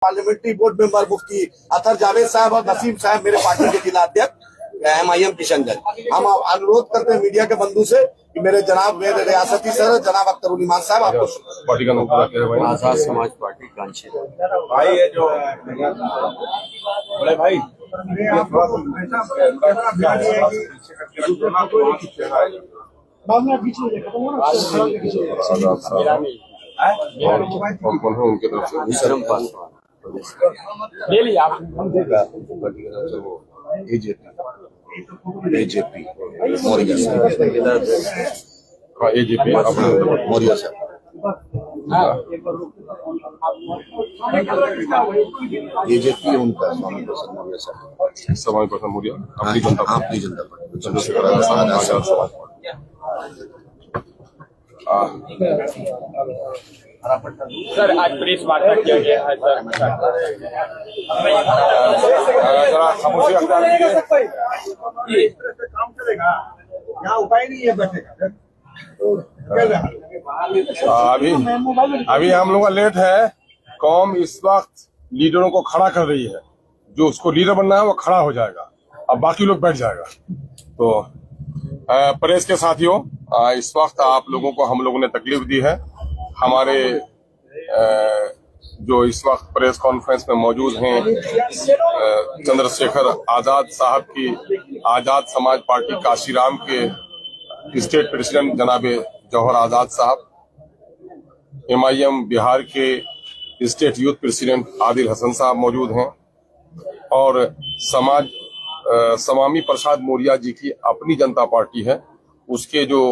Parliamentary board member मुफ्ती अतर जावेद साहब और नसीम साहब मेरे पार्टी के जिला अध्यक्ष MIM किशनगंज। हम अनुरोध करते हैं मीडिया के बंधु से कि मेरे जनाब मेरे रियासती सर जनाब अख्तरुल ईमान साहब आपको पार्टी का नाम आजाद समाज पार्टी कांची भाई ये जो बड़े भाई कौन है उनके तरफ से विक्रम पासवान AJP मौर्य हाँ AJP अपने मौर्य साहब AJP उनका स्वामी प्रसाद मौर्य साहब समाज प्रसन्न मौर्य अपनी जनता आपकी जनता पार्टी चंद्रशेखर आजाद समाज सर आज प्रेस वार्ता किया गया है जरा खामोशी अख्तियार कीजिए। काम चलेगा यहाँ उपाय नहीं है बैठेगा अभी हम लोग का लेट है। कौम इस वक्त लीडरों को खड़ा कर रही है। जो उसको लीडर बनना है वो खड़ा हो जाएगा, अब बाकी लोग बैठ जाएगा। तो प्रेस के साथियों, इस वक्त आप लोगों को हम लोगों ने तकलीफ दी है। हमारे जो इस वक्त प्रेस कॉन्फ्रेंस में मौजूद हैं चंद्रशेखर आजाद साहब की आजाद समाज पार्टी काशीराम के स्टेट प्रेसिडेंट जनाबे जौहर आजाद साहब, MIM बिहार के state youth president Adil Hasan साहब मौजूद हैं और समामी प्रसाद मौर्य जी की अपनी जनता पार्टी है उसके जो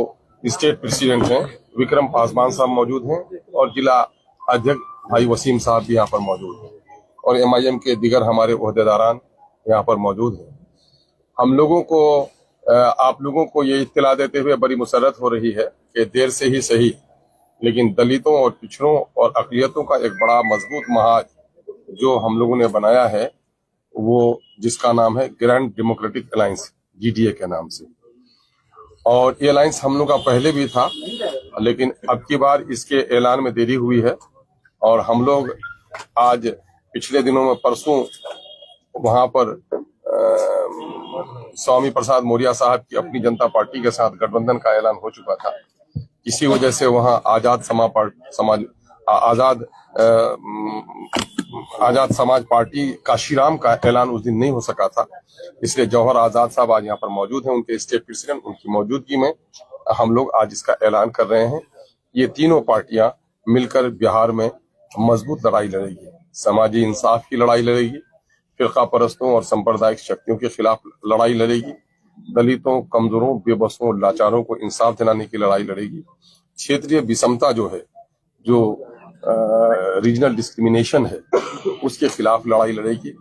स्टेट प्रेसिडेंट हैं विक्रम पासवान साहब मौजूद हैं और जिला अध्यक्ष भाई वसीम साहब भी यहाँ पर मौजूद हैं और MIM के दिगर हमारे ओहदेदारान यहाँ पर मौजूद हैं। हम लोगों को आप लोगों को ये इत्तला देते हुए बड़ी मुसर्रत हो रही है कि देर से ही सही लेकिन दलितों और पिछड़ों और अक़लियतों का एक बड़ा मजबूत महाज जो हम लोगों ने बनाया है वो जिसका नाम है ग्रैंड डेमोक्रेटिक अलायंस GDA के नाम से। और ये अलायंस हम लोग का पहले भी था लेकिन अब की बार इसके ऐलान में देरी हुई है और हम लोग आज पिछले दिनों में परसों वहां पर स्वामी प्रसाद मौर्य साहब की अपनी जनता पार्टी के साथ गठबंधन का ऐलान हो चुका था। इसी वजह से वहां आजाद समाज पार्टी काशीराम का ऐलान उस दिन नहीं हो सका था। इसलिए जौहर आजाद साहब आज यहाँ पर मौजूद हैं, उनके स्टेट प्रेसिडेंट, उनकी मौजूदगी में हम लोग आज इसका ऐलान कर रहे हैं। ये तीनों पार्टियां मिलकर बिहार में मजबूत लड़ाई लड़ेगी, समाजी इंसाफ की लड़ाई लड़ेगी, फिरका परस्तों और सांप्रदायिक शक्तियों के खिलाफ लड़ाई लड़ेगी, दलितों, कमजोरों, बेबसों, लाचारों को इंसाफ दिलाने की लड़ाई लड़ेगी, क्षेत्रीय विषमता जो है, जो रीजनल डिस्क्रिमिनेशन है उसके खिलाफ लड़ाई लड़ेगी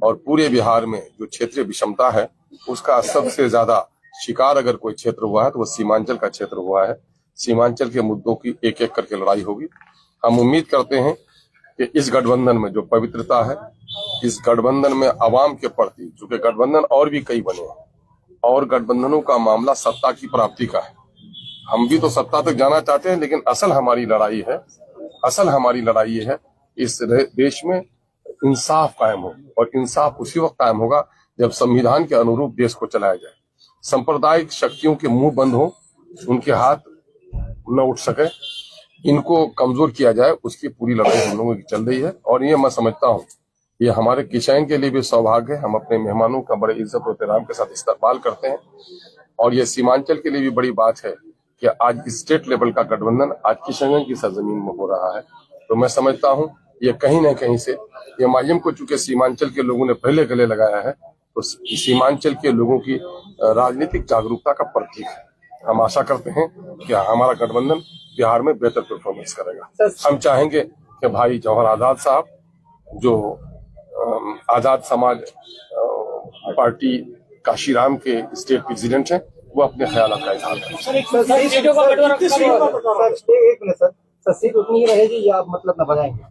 और पूरे बिहार में जो क्षेत्रीय विषमता है उसका सबसे ज्यादा शिकार अगर कोई क्षेत्र हुआ है तो वो सीमांचल का क्षेत्र हुआ है। सीमांचल के मुद्दों की एक एक करके लड़ाई होगी। हम उम्मीद करते हैं कि इस गठबंधन में जो पवित्रता है, इस गठबंधन में आवाम के प्रति, चूंकि गठबंधन और भी कई बने हैं और गठबंधनों का मामला सत्ता की प्राप्ति का है। हम भी तो सत्ता तक जाना चाहते हैं लेकिन असल हमारी लड़ाई है इस देश में इंसाफ कायम हो और इंसाफ उसी वक्त कायम होगा जब संविधान के अनुरूप देश को चलाया जाए, सांप्रदायिक शक्तियों के मुंह बंद हो, उनके हाथ न उठ सके, इनको कमजोर किया जाए, उसकी पूरी लड़ाई हम लोगों की चल रही है। और ये मैं समझता हूँ ये हमारे किशैन के लिए भी सौभाग्य है। हम अपने मेहमानों का बड़े इज्जत और एहतराम के साथ इस्तकबाल करते हैं और ये सीमांचल के लिए भी बड़ी बात है कि आज स्टेट लेवल का गठबंधन आज किशनगंज की सरजमीन में हो रहा है। तो मैं समझता हूँ ये कहीं न कहीं से MIM को चूंकि सीमांचल के लोगों ने पहले गले लगाया है तो सीमांचल के लोगों की राजनीतिक जागरूकता का प्रतीक है। हम आशा करते हैं कि हमारा गठबंधन बिहार में बेहतर परफॉर्मेंस करेगा। हम चाहेंगे कि भाई जौहर आजाद साहब जो आजाद समाज पार्टी काशीराम के स्टेट प्रेसिडेंट हैं वो अपने ख्यालों का इजहार करें। सीट उतनी ही रहेगी या मतलब न बढ़ाएंगे?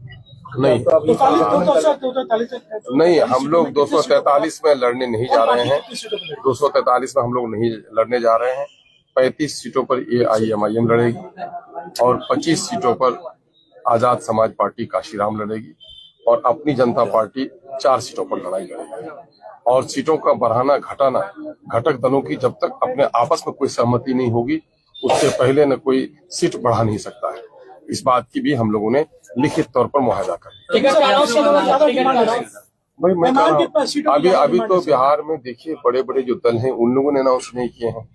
नहीं, हम लोग 243 में लड़ने नहीं जा रहे हैं। 243 में हम लोग नहीं लड़ने जा रहे हैं। 35 सीटों पर AIMIM लड़ेगी और 25 सीटों पर आजाद समाज पार्टी काशीराम लड़ेगी और अपनी जनता पार्टी 4 सीटों पर लड़ाई लड़ेगी। और सीटों का बढ़ाना घटाना घटक दलों की जब तक अपने आपस में कोई सहमति नहीं होगी, उससे पहले न कोई सीट बढ़ा नहीं सकता है। इस बात की भी हम लोगों ने लिखित तौर पर मुआहदा कर लिया। भाई मैं कह रहा हूँ अभी तो बिहार में देखिए बड़े बड़े जो दल हैं उन लोगों ने अनाउंस नहीं किए हैं।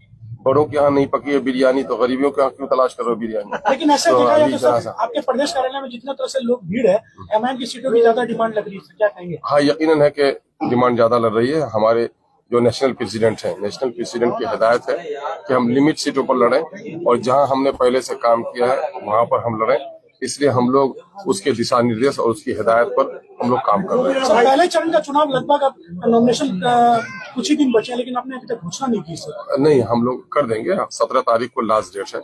बड़ों के यहाँ नहीं पकी है बिरयानी तो गरीबियों के यहाँ क्यों तलाश कर रहे हो बिरयानी। लेकिन ऐसा देखा जाए तो सर आपके प्रदेश कार्यालय में जितना तरह से लोग भीड़ है, एमआईएम की सीटों की ज्यादा डिमांड लग रही है, क्या कहेंगे? हाँ, यकीनन है कि डिमांड ज्यादा लग रही है। हमारे जो नेशनल प्रेसिडेंट हैं, नेशनल प्रेसिडेंट की हिदायत है कि हम लिमिट सीटों पर लड़ें और जहां हमने पहले से काम किया है वहां पर हम लड़ें। इसलिए हम लोग उसके दिशा निर्देश और उसकी हिदायत पर हम लोग काम कर रहे हैं। पहले चरण का चुनाव लगभग अब नॉमिनेशन कुछ ही दिन बचे हैं, लेकिन आपने अभी तक घोषणा नहीं की सर। नहीं, हम लोग कर देंगे। 17 तारीख को लास्ट डेट है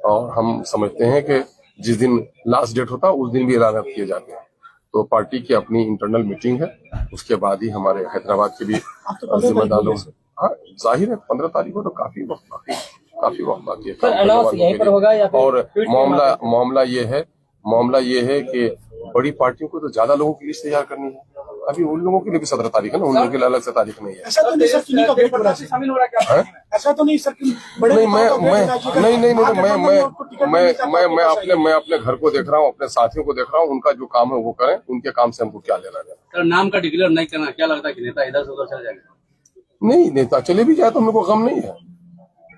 और हम समझते हैं कि जिस दिन लास्ट डेट होता है उस दिन भी ऐलान किए जाते हैं। तो पार्टी की अपनी इंटरनल मीटिंग है, उसके बाद ही हमारे हैदराबाद के भी जिम्मेदारों। हाँ, जाहिर है 15 तारीख को तो काफी वक्त बाकी है। और मामला ये है कि बड़ी पार्टियों को तो ज्यादा लोगों की लिस्ट तैयार करनी है। अभी उन लोगों के लिए भी 17 तारीख है ना, उन लोगों के लिए अलग से तारीख नहीं है। ऐसा तो नहीं सर, किन्हीं का वेट हो रहा है, शामिल हो रहा है? ऐसा तो नहीं सर, बड़े नहीं, मैं अपने घर को देख रहा हूँ, अपने साथियों को देख रहा हूँ। उनका जो काम है वो करें, उनके काम से हमको क्या लेना देना। सर नाम का डिक्लेयर नहीं करना, क्या लगता है कि नेता इधर से उधर चल जाएगा? नहीं, नेता चले भी जाए तो हमको गम नहीं है।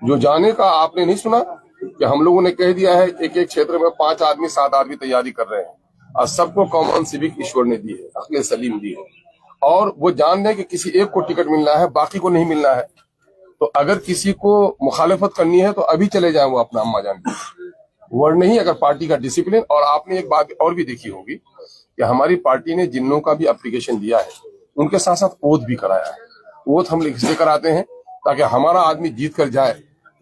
जो जाने का आपने नहीं सुना कि हम लोगों ने कह दिया है एक एक क्षेत्र में 5 आदमी 7 आदमी तैयारी कर रहे हैं और सबको कॉमन सिविक ईश्वर ने दी है, अक्ल सलीम दी है। और वो जान रहे कि किसी एक को टिकट मिलना है, बाकी को नहीं मिलना है। तो अगर किसी को मुखालिफत करनी है तो अभी चले जाए वो अपना अम्मा जान वर्ड नहीं। अगर पार्टी का डिसिप्लिन। और आपने एक बात और भी देखी होगी कि हमारी पार्टी ने जिन्नों का भी एप्लीकेशन दिया है उनके साथ साथ ओथ भी कराया है। ओथ हम इसलिए कराते हैं ताकि हमारा आदमी जीत कर जाए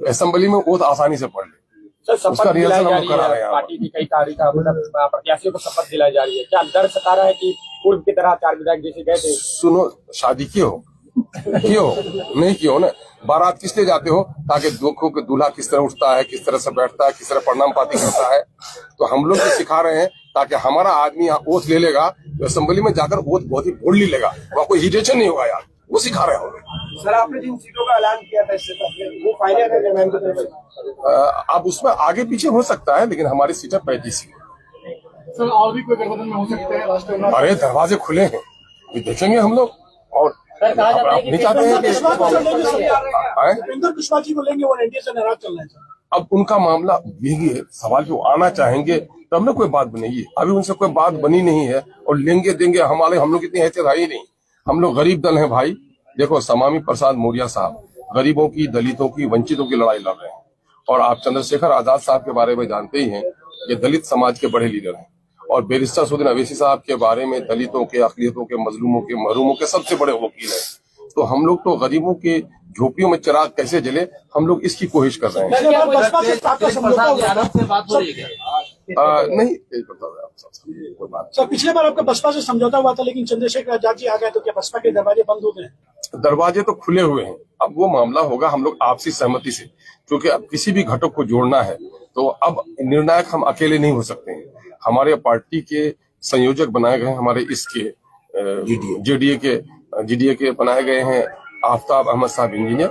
तो असेंबली में ओथ आसानी से पढ़ ले। उसका रिहर्सल हम लोग करा रहे हैं। पार्टी की कई तारीखों मतलब प्रत्याशियों को शपथ दिलाई जा रही है, क्या डर सता रहा है कि पूर्व की तरह 4 विधायक जैसे गए थे? सुनो, शादी क्यों नहीं कियो ना। बारात किस लिए जाते हो? ताकि दुखों के दूल्हा किस तरह उठता है, किस तरह से बैठता है, किस तरह प्रणाम पाती करता है। तो हम लोग भी सिखा रहे हैं ताकि हमारा आदमी यहाँ ओथ ले लेगा तो असेंबली में जाकर ओथ बहुत ही बोल्डली लेगा, वहाँ कोई हिटेशन नहीं होगा यार। वो सिखा रहे हैं हम लोग। सर आपने जिन सीटों का ऐलान किया था इससे पहले वो फाइनल है एमआईएम की तरफ से? अब उसमें आगे पीछे हो सकता है, लेकिन हमारी सीटें 35 है। सर और भी कोई गठबंधन में हो सकता है राष्ट्रीय? अरे दरवाजे खुले हैं, देखेंगे हम लोग। और आप नहीं चाहते हैं कि उपेंद्र कुशवाहा जी को लेंगे, वो एनडीए से नाराज चल रहे हैं। अब उनका मामला यही है, सवाल जो आना चाहेंगे तब ना कोई बात बनेगी। अभी उनसे कोई बात बनी नहीं है और लेंगे देंगे हम लोग इतनी हैसियत है ही नहीं। हम लोग गरीब दल हैं भाई। देखो समामी प्रसाद मौर्य साहब गरीबों की, दलितों की, वंचितों की लड़ाई लड़ रहे हैं। और आप चंद्रशेखर आजाद साहब के बारे में जानते ही हैं, ये दलित समाज के बड़े लीडर हैं। और बैरिस्टर सुदीन अवैसी साहब के बारे में दलितों के, अक़लियतों के, मजलूमों के, महरूमों के सबसे बड़े वकील हैं। तो हम लोग तो गरीबों के झोपड़ियों में चिराग कैसे जले, हम लोग इसकी कोशिश कर रहे हैं। नहीं कोई बात। सर पिछले बार आपका बसपा से समझौता हुआ था, लेकिन चंद्रशेखर आजाद जी आ गए तो क्या बसपा के दरवाजे बंद हो गए? दरवाजे तो खुले हुए हैं। अब वो मामला होगा हम लोग आपसी सहमति से, क्योंकि अब किसी भी घटक को जोड़ना है तो अब निर्णायक हम अकेले नहीं हो सकते हैं। हमारे पार्टी के संयोजक बनाए गए, हमारे इसके जीडीए के बनाए गए हैं आफ्ताब अहमद साहब इंजीनियर,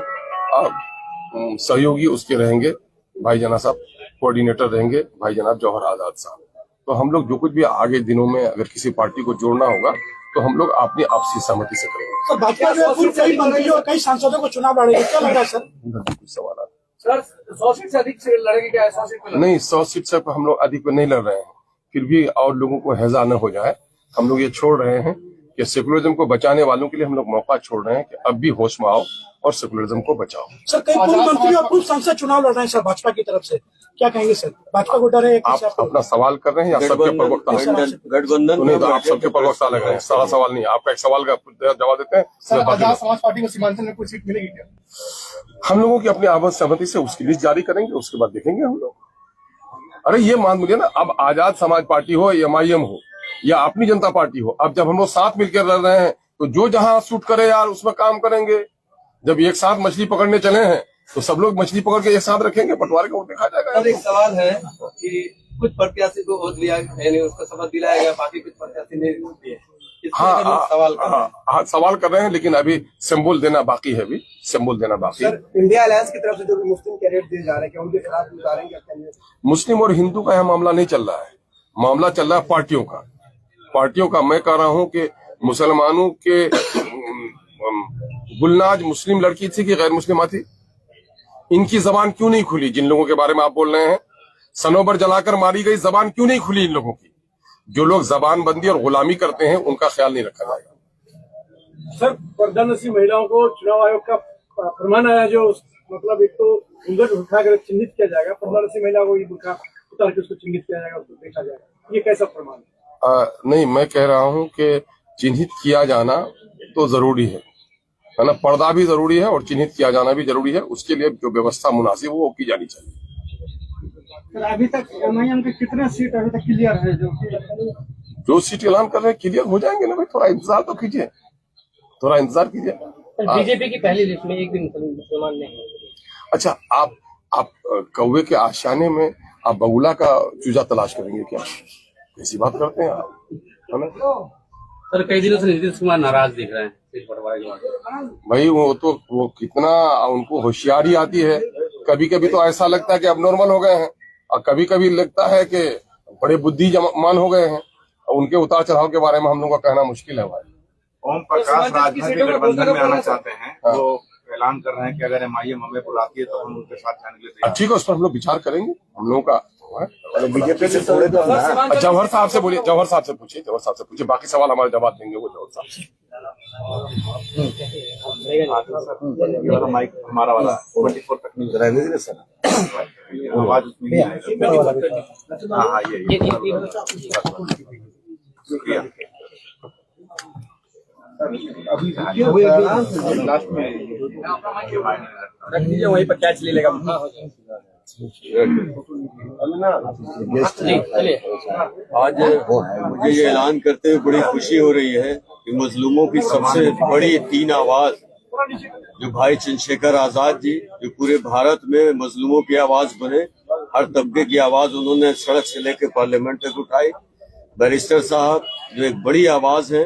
और सहयोगी उसके रहेंगे भाई जना साहब, कोऑर्डिनेटर रहेंगे भाई जनाब जौहर आजाद साहब। तो हम लोग जो कुछ भी आगे दिनों में अगर किसी पार्टी को जोड़ना होगा तो हम लोग अपनी आपसी सहमति से करेंगे। सर भाजपा में कई मंत्रियों और कई सांसदों को चुनाव लड़ेंगे, क्या लग रहा है सर? कुछ सवाल सर 100 सीट से अधिक से लड़ेंगे क्या? 100 सीट पे नहीं, 100 सीट से हम लोग अधिक नहीं लड़ रहे हैं। फिर भी और लोगों को हैजा न हो जाए, हम लोग ये छोड़ रहे हैं कि सेकुलरिज्म को बचाने वालों के लिए हम लोग मौका छोड़ रहे हैं कि अब भी होश में आओ और सेकुलरिज्म को बचाओ। सर कई पूर्व मंत्री और पूर्व सांसद चुनाव लड़ रहे हैं सर भाजपा की तरफ से, क्या कहेंगे सर? भाजपा को डर है? आप अपना सवाल कर रहे हैं या सबके प्रवक्ता? गठबंधन नहीं, तो आप सबके प्रवक्ता लग रहे हैं। सारा सवाल नहीं, आपका एक सवाल का जवाब देते हैं। समाज पार्टी को सीमांचल में कोई सीट मिलेगी क्या? हम लोगों की अपनी आपस सहमति से उसकी लिस्ट जारी करेंगे, उसके बाद देखेंगे हम लोग। अरे ये मान मुझे ना, अब आजाद समाज पार्टी हो, एमआईएम हो या अपनी जनता पार्टी हो, अब जब हम लोग साथ मिलकर लड़ रहे हैं तो जो जहां शूट करे यार उसमें काम करेंगे। जब एक साथ मछली पकड़ने चले हैं तो सब लोग मछली पकड़ के एक साथ रखेंगे, बंटवारे को देखा जाएगा। एक सवाल है कि कुछ प्रत्याशी को वोट दिया यानी उसको शपथ दिलाया गया, बाकी कुछ प्रत्याशी नहीं दिए। हाँ, सवाल कर रहे हैं, लेकिन अभी सिंबल देना बाकी है, अभी सिंबल देना बाकी है। इंडिया अलायंस की तरफ से जो भी मुस्लिम कैंडिडेट दिए जा रहे हैं, क्या उनके खिलाफ उतारेंगे कैंडिडेट? मुस्लिम और हिंदू का यह मामला नहीं चल रहा है, मामला चल रहा है पार्टियों का। मैं कह रहा हूं कि मुसलमानों के गुलनाज मुस्लिम लड़की थी कि गैर मुस्लिम थी, इनकी जबान क्यों नहीं खुली? जिन लोगों के बारे में आप बोल रहे हैं, सनोबर जलाकर मारी गई, जबान क्यों नहीं खुली इन लोगों की? जो लोग जबान बंदी और गुलामी करते हैं उनका ख्याल नहीं रखा जाएगा। सर, पर्दा नसीब महिलाओं को चुनाव आयोग का फरमान आया, जो मतलब एक तो घूंघट उठाकर चिन्हित किया जाएगा, पर्दा नसीब महिला को ये बुर्का उतार के उसको चिन्हित किया जाएगा, उसको देखा जाएगा, ये कैसा फरमान है? नहीं, मैं कह रहा हूं कि चिन्हित किया जाना तो जरूरी है ना, पर्दा भी जरूरी है और चिन्हित किया जाना भी जरूरी है। उसके लिए जो व्यवस्था मुनासिब वो की जानी चाहिए। अभी तक एमआईएम के कितने सीट अभी तक क्लियर है? जो सीट ऐलान कर रहे हैं क्लियर हो जाएंगे ना भाई, थोड़ा इंतजार तो कीजिए, थोड़ा इंतजार कीजिए। बीजेपी की पहली लिस्ट में एक भी मुसलमान नहीं। अच्छा, आप कौवे के आशियाने में आप बगुला का चूजा तलाश करेंगे क्या? ऐसी बात करते हैं आप, है ना? सर, कई दिनों से नीतीश कुमार नाराज दिख रहे हैं सीट बंटवारे के बाद। भाई वो कितना उनको होशियारी आती है। कभी कभी तो ऐसा लगता है कि अब नॉर्मल हो गए हैं, और कभी कभी लगता है कि बड़े बुद्धिमान हो गए हैं। उनके उतार चढ़ाव के बारे में हम लोग का कहना मुश्किल है भाई। ओम प्रकाश राजनीतिक गठबंधन में आना चाहते हैं, वो ऐलान कर रहे हैं कि अगर एमआईएम हमें बुलाती है तो हम उनके साथ जाने के लिए तैयार हैं। ठीक है, उस पर हम लोग विचार करेंगे। हम लोगों का बीजेपी से थोड़े तो जौहर साहब से बोलिए, जौहर साहब से पूछिए, बाकी सवाल हमारे जवाब देंगे वो जौहर साहब से। ये वाला माइक हमारा वाला 24 तक नहीं रहने दीजिए सर, आवाज उसमें नहीं आएगी। हाँ, ये शुक्रिया। लास्ट में रख दीजिए, वहीं पर कैच ले लेगा। आज मुझे ये ऐलान करते हुए बड़ी खुशी हो रही है कि मजलूमों की सबसे बड़ी 3 आवाज जो भाई चंद्रशेखर आजाद जी, जो पूरे भारत में मजलूमों की आवाज बने, हर तबके की आवाज उन्होंने सड़क से लेकर पार्लियामेंट तक उठाई। बैरिस्टर साहब जो एक बड़ी आवाज है,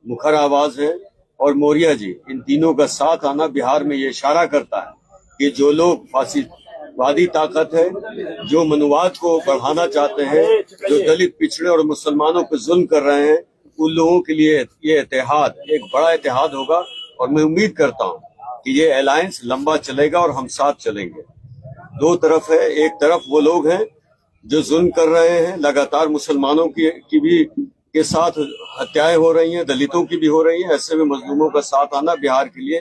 मुखर आवाज है, और मौर्या जी, इन तीनों का साथ आना बिहार में ये इशारा करता है कि जो लोग फासीवादी ताकत है, जो मनुवाद को बढ़ाना चाहते हैं, जो दलित पिछड़े और मुसलमानों पर जुल्म कर रहे हैं, उन लोगों के लिए ये इत्तेहाद एक बड़ा इत्तेहाद होगा। और मैं उम्मीद करता हूँ कि ये अलायंस लंबा चलेगा और हम साथ चलेंगे। 2 तरफ है, एक तरफ वो लोग हैं जो जुल्म कर रहे हैं, लगातार मुसलमानों की भी के साथ हत्याएं हो रही हैं, दलितों की भी हो रही हैं। ऐसे में मजलूमों का साथ आना बिहार के लिए,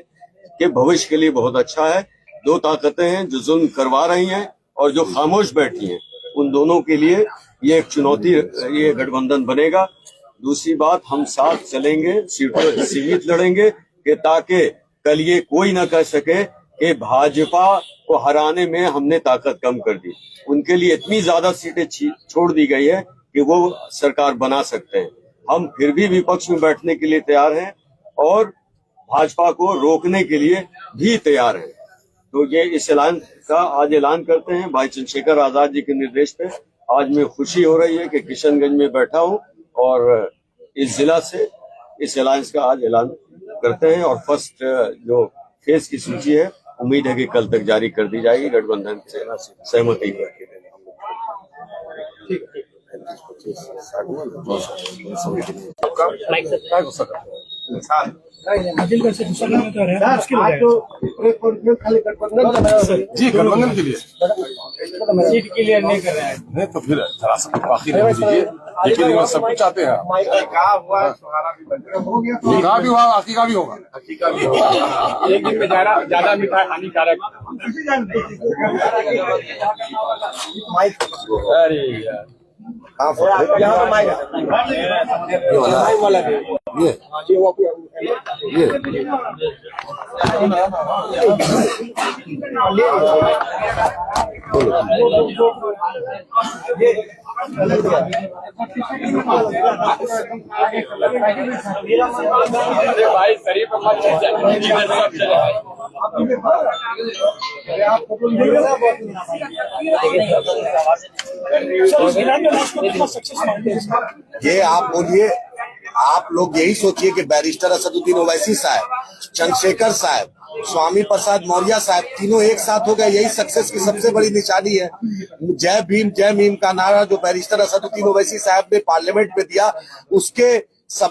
के भविष्य के लिए बहुत अच्छा है। 2 ताकतें हैं जो जुल्म करवा रही हैं और जो खामोश बैठी हैं, उन दोनों के लिए ये एक चुनौती, ये गठबंधन बनेगा। दूसरी बात, हम साथ चलेंगे, सीटों सीमित लड़ेंगे कि ताकि कल ये कोई ना कह सके कि भाजपा को हराने में हमने ताकत कम कर दी। उनके लिए इतनी ज्यादा सीटें छोड़ दी गई है कि वो सरकार बना सकते हैं। हम फिर भी विपक्ष में बैठने के लिए तैयार हैं और भाजपा को रोकने के लिए भी तैयार हैं। तो ये इस ऐलान का आज ऐलान करते हैं भाई चंद्रशेखर आजाद जी के निर्देश पे। आज मैं खुशी हो रही है कि किशनगंज में बैठा हूँ और इस जिला से इस अलायंस का आज ऐलान करते हैं। और फर्स्ट जो फेज की सूची है, उम्मीद है कि कल तक जारी कर दी जाएगी गठबंधन से सहमति करके। दिल का से गुस्सा करना चाह रहे हैं, मुश्किल है जी गठबंधन के लिए सीट क्लियर नहीं कर रहे हैं। नहीं तो फिर थोड़ा सा बाकी रह दीजिए, लेकिन सब कुछ चाहते हैं। निकाह भी हुआ, हकीका भी होगा, हकीका भी होगा। एक दिन में ज्यादा मिठाई हानिकारक। अरे यार, यहाँ पे माइक अरे भाई शरीफ ये आप बोलिए, आप लोग यही सोचिए कि बैरिस्टर असदुद्दीन ओवैसी साहब, चंद्रशेखर साहब, स्वामी प्रसाद मौर्य साहब तीनों एक साथ हो गए, यही सक्सेस की सबसे बड़ी निशानी है। जय भीम का नारा जो बैरिस्टर असदुद्दीन ओवैसी साहब ने पार्लियामेंट में दिया,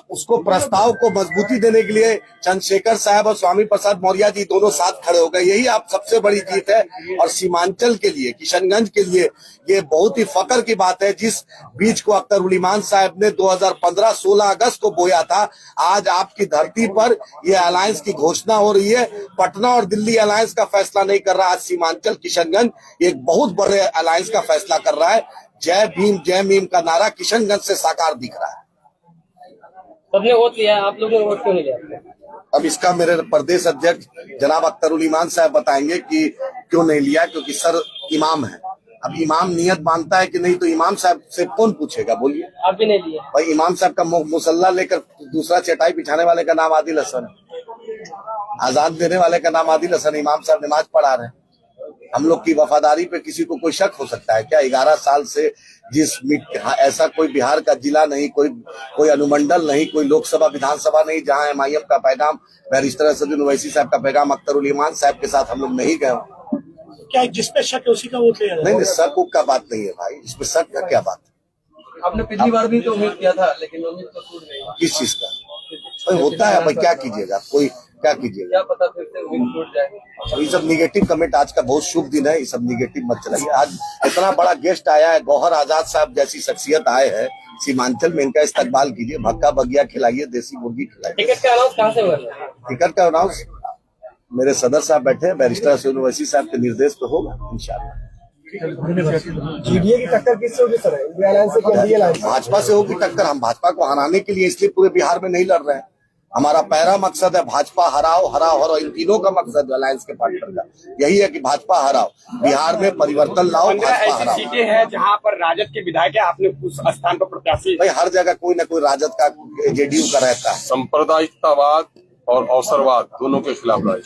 उसको प्रस्ताव को मजबूती देने के लिए चंद्रशेखर साहब और स्वामी प्रसाद मौर्य जी दोनों साथ खड़े हो गए। यही आप सबसे बड़ी जीत है। और सीमांचल के लिए, किशनगंज के लिए ये बहुत ही फख्र की बात है। जिस बीज को अख्तर उल ईमान साहब ने 2015 16 अगस्त को बोया था, आज आपकी धरती पर ये अलायंस की घोषणा हो रही है। पटना और दिल्ली अलायंस का फैसला नहीं कर रहा, आज सीमांचल किशनगंज एक बहुत बड़े अलायंस का फैसला कर रहा है। जय भीम का नारा किशनगंज से साकार दिख रहा है। सबने वोट लिया, आप लोगों ने वोट क्यों नहीं लिया? अब इसका मेरे प्रदेश अध्यक्ष जनाब अख्तर उल ईमान साहब बताएंगे कि क्यों नहीं लिया, क्योंकि सर इमाम है। अब इमाम नियत मानता है कि नहीं, तो इमाम साहब से कौन पूछेगा, बोलिए। आप भी नहीं लिए? भाई इमाम साहब का मुसल्ला लेकर दूसरा चटाई बिछाने वाले का नाम आदिल हसन, आजाद देने वाले का नाम आदिल हसन। इमाम साहब नमाज पढ़ा रहे हैं। हम लोग की वफादारी पे किसी को कोई शक हो सकता है क्या? 11 साल से ऐसा कोई बिहार का जिला नहीं, कोई अनुमंडल नहीं, कोई लोकसभा विधानसभा नहीं जहां MIM का पैगाम, बैरिस्टर असदुद्दीन ओवैसी साहब का पैगाम अख्तर उल ईमान साहब के साथ हम लोग नहीं गए। क्या जिसपे शक है उसी का वोट लिया? नहीं, शक का बात नहीं है भाई, इसमें शक का क्या बात है? आपने पिछली बार भी तो उम्मीद किया था, लेकिन उम्मीद तो टूट गई। किस चीज का? भाई होता है भाई, क्या कीजिएगा, कोई क्या कीजिएगा, क्या पता फिर से उम्मीद टूट जाए। ये सब निगेटिव कमेंट, आज का बहुत शुभ दिन है, ये सब निगेटिव मत चलाइए। आज इतना बड़ा गेस्ट आया है, गौहर आजाद साहब जैसी शख्सियत आए हैं सीमांचल में, इनका इस्तकबाल कीजिए, भक्का बगिया खिलाइए, देसी मुर्गी खिलाइए। टिकट का अनाउंस कहाँ से हुआ? टिकट का अनाउंस मेरे सदर साहब बैठे हैं, बैरिस्टर असदुद्दीन ओवैसी साहब के निर्देश पे होगा इंशाल्लाह। जीडीए की टक्कर किससे होगी सर? इंडिया अलायंस से कि एनडीए अलायंस? भाजपा से होगी टक्कर। हम भाजपा को हराने के लिए इसलिए पूरे बिहार में नहीं लड़ रहे हैं। हमारा पहला मकसद है भाजपा हराओ, इन तीनों का मकसद अलायंस के पार्टनर का यही है कि भाजपा हराओ, बिहार में परिवर्तन लाओ, भाजपा हराओ। सीटें हैं जहां पर राजद के विधायक है, आपने उस स्थान पर प्रत्याशी? भाई हर जगह कोई ना कोई राजद का, JDU का रहता है। सांप्रदायिकतावाद और अवसरवाद दोनों के खिलाफ लड़ाई।